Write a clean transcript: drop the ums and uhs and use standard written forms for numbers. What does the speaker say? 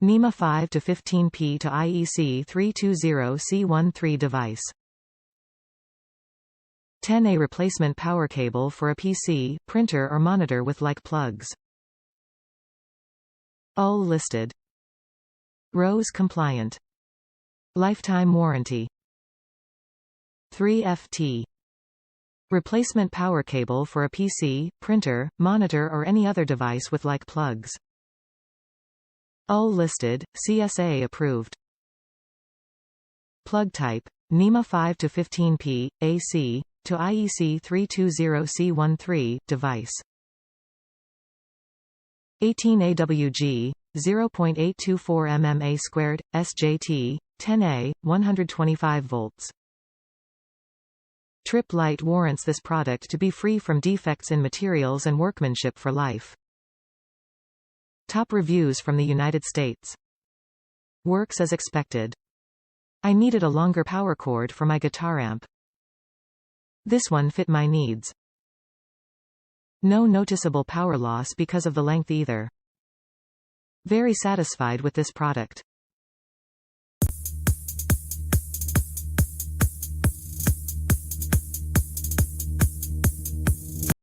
Nema 5 to 15P to IEC 320C13 device. 10A replacement power cable for a PC, printer or monitor with like plugs. All listed. Rohs compliant. Lifetime warranty. 3FT. Replacement power cable for a PC, printer, monitor or any other device with like plugs. All listed, CSA approved. Plug type, Nema 5 to 15P, AC, to IEC 320C13, device. 18AWG, 0.824 MMA², SJT, 10A, 125 volts. Tripp Lite warrants this product to be free from defects in materials and workmanship for life. Top reviews from the United States. Works as expected. I needed a longer power cord for my guitar amp. This one fit my needs. No noticeable power loss because of the length either. Very satisfied with this product.